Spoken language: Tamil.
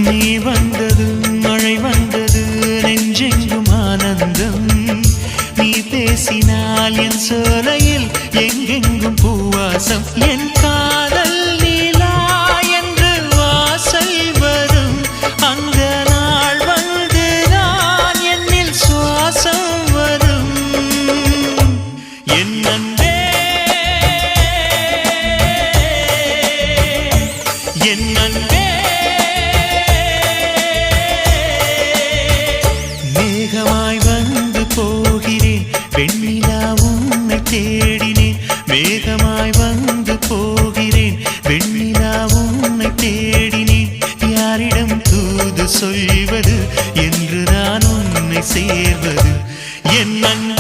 நீ வந்தது மழை வந்தது நெஞ்செங்கும் ஆனந்தம் நீ பேசினால் என் சோலையில் எங்கெங்கும் பூவாசம் என் காதல் நீலா என்று வாசல் வரும் அந்த நாள் வந்து நான் என்னில் சுவாசம் வரும் என் அன்பே என் அன்பே மேகமாய் வந்து போகிறேன் வெண்ணிலா உன்னை தேடினேன் மேகமாய் வந்து போகிறேன் வெண்ணிலா உன்னை தேடினேன் யாரிடம் தூது சொல்வது என்று நான் உன்னை சேர்வது என் அன்பே